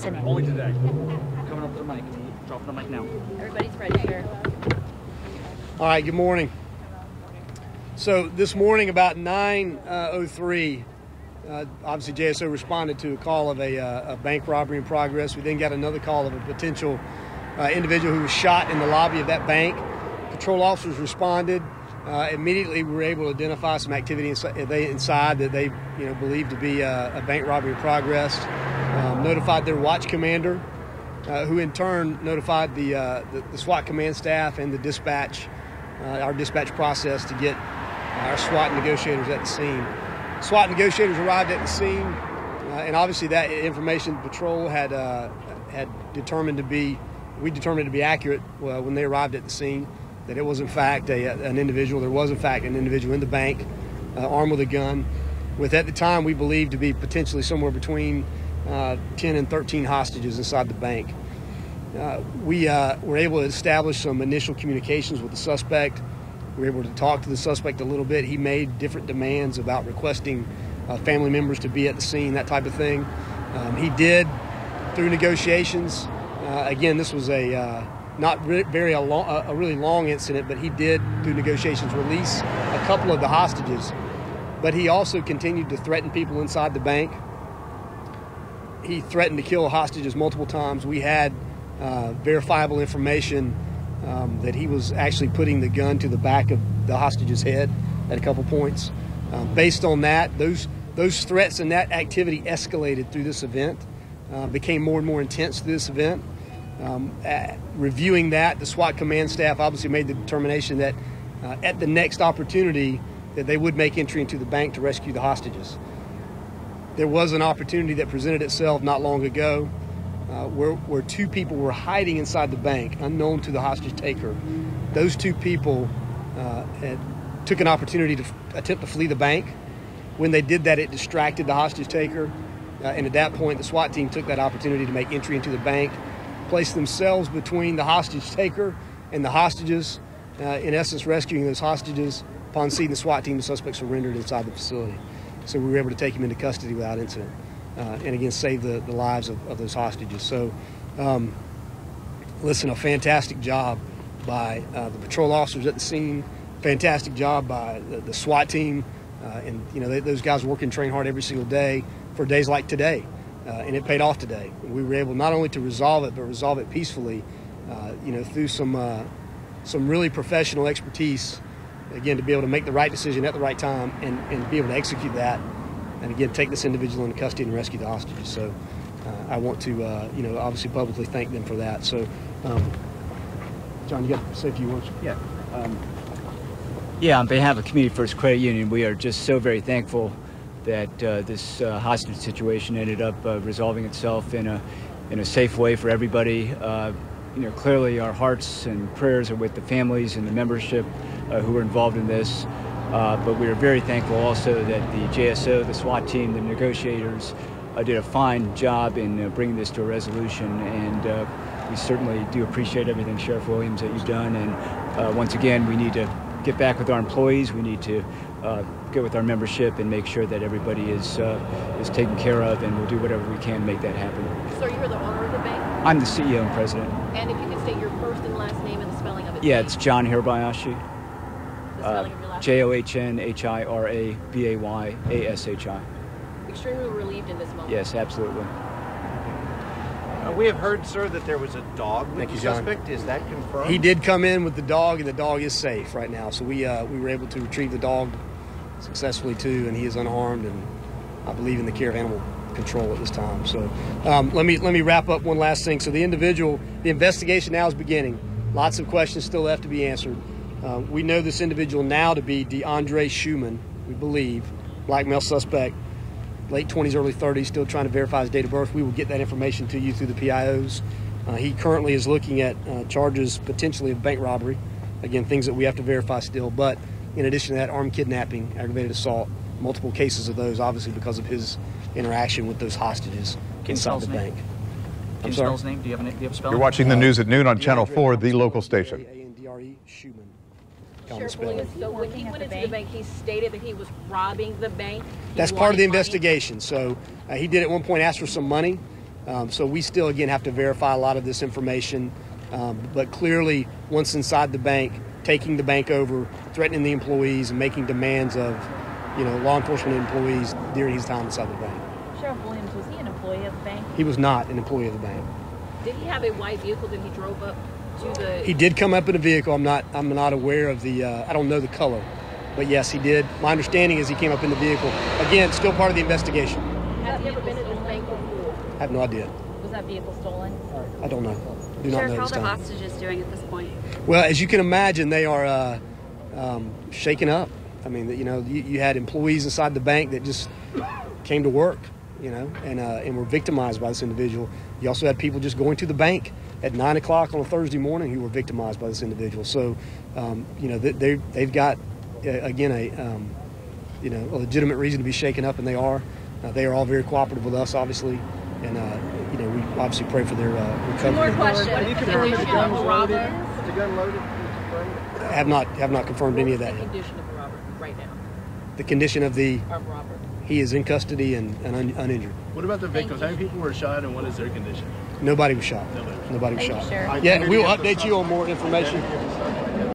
Only today. Coming up to the mic. Dropping the mic now. Everybody's ready, sir. All right, good morning. So this morning about 9:03, obviously JSO responded to a call of a bank robbery in progress. We then got another call of a potential individual who was shot in the lobby of that bank. Patrol officers responded. Immediately we were able to identify some activity inside that they believed to be a bank robbery in progress. Notified their watch commander, who in turn notified the SWAT command staff and the dispatch, our dispatch process to get our SWAT negotiators at the scene. SWAT negotiators arrived at the scene, and obviously that information the patrol had determined to be accurate when they arrived at the scene. That it was in fact an individual. There was in fact an individual in the bank, armed with a gun, with at the time we believed to be potentially somewhere between 10 and 13 hostages inside the bank. We were able to establish some initial communications with the suspect. We were able to talk to the suspect a little bit. He made different demands about requesting family members to be at the scene, that type of thing. He did, through negotiations, again, this was a really long incident, but he did, through negotiations, release a couple of the hostages. But he also continued to threaten people inside the bank. He threatened to kill hostages multiple times. We had verifiable information that he was actually putting the gun to the back of the hostage's head at a couple points. Based on that, those threats and that activity escalated through this event, became more and more intense through this event. Reviewing that, the SWAT command staff obviously made the determination that at the next opportunity that they would make entry into the bank to rescue the hostages. There was an opportunity that presented itself not long ago where two people were hiding inside the bank, unknown to the hostage taker. Those two people took an opportunity to attempt to flee the bank. When they did that, it distracted the hostage taker. And at that point, the SWAT team took that opportunity to make entry into the bank, placed themselves between the hostage taker and the hostages, in essence rescuing those hostages. Upon seeing the SWAT team, the suspect surrendered inside the facility. So we were able to take him into custody without incident, and again save the lives of those hostages. So listen, a fantastic job by the patrol officers at the scene, fantastic job by the SWAT team, and those guys work and train hard every single day for days like today. And it paid off today. We were able not only to resolve it, but resolve it peacefully, through some really professional expertise, again, to be able to make the right decision at the right time and be able to execute that, and again, take this individual into custody and rescue the hostages. So I want to, obviously publicly thank them for that. So, John, you got to say a few words? Yeah, on behalf of Community First Credit Union, we are just so very thankful that this hostage situation ended up resolving itself in a safe way for everybody. Clearly our hearts and prayers are with the families and the membership who were involved in this. But we are very thankful also that the JSO, the SWAT team, the negotiators did a fine job in bringing this to a resolution. And we certainly do appreciate everything, Sheriff Williams, that you've done. And once again, we need to get back with our employees. We need to get with our membership and make sure that everybody is taken care of, and we'll do whatever we can to make that happen. Sir, you're the owner of the bank? I'm the CEO and president. And if you could state your first and last name and the spelling of it. Yeah, it's John Hirabayashi. The spelling of your last John Hirabayashi. Extremely relieved in this moment. Yes, absolutely. We have heard, sir, that there was a dog with the suspect. Is that confirmed? He did come in with the dog, and the dog is safe right now. So we were able to retrieve the dog successfully too, and he is unharmed, and I believe in the care of animal control at this time. So let me wrap up one last thing. So the investigation now is beginning. Lots of questions still left to be answered. We know this individual now to be DeAndre Schumann, we believe, black male suspect, late 20s, early 30s, still trying to verify his date of birth. We will get that information to you through the PIOs. He currently is looking at charges potentially of bank robbery. Again, things that we have to verify still. But in addition to that, armed kidnapping, aggravated assault, multiple cases of those, obviously because of his interaction with those hostages inside the bank. Can you spell his name? Do you have a spelling? You're watching the news at noon on Channel 4, the local station. A-N-D-R-E, Schumann. Sheriff Williams, so when he went into the bank, he stated that he was robbing the bank. That's part of the investigation. So he did at one point ask for some money. So we still, again, have to verify a lot of this information. But clearly, once inside the bank, taking the bank over, threatening the employees, and making demands of, law enforcement employees during his time inside the bank. Sheriff Williams, was he an employee of the bank? He was not an employee of the bank. Did he have a white vehicle that he drove up to the... He did come up in a vehicle. I'm not aware of the, I don't know the color. But yes, he did. My understanding is he came up in the vehicle. Again, still part of the investigation. Has he ever been at this bank before? I have no idea. Was that vehicle stolen? I don't know. Do not know Sheriff, how are this the time. hostages doing at this point? Well, as you can imagine, they are shaken up. I mean, you had employees inside the bank that just came to work, and were victimized by this individual. You also had people just going to the bank at 9 o'clock on a Thursday morning who were victimized by this individual. So, they've got, again, a legitimate reason to be shaken up, and they are. They are all very cooperative with us, obviously, and we obviously pray for their recovery. Two more questions. Can you confirm the gun's loaded? Is the gun loaded? I have not confirmed any of that yet. What's the condition of Robert right now? The condition of Robert. he is in custody and uninjured. What about the victims? How many people were shot, and what is their condition? Nobody was shot. Nobody was Thank you, shot. Sheriff. Yeah, we will update you on more information.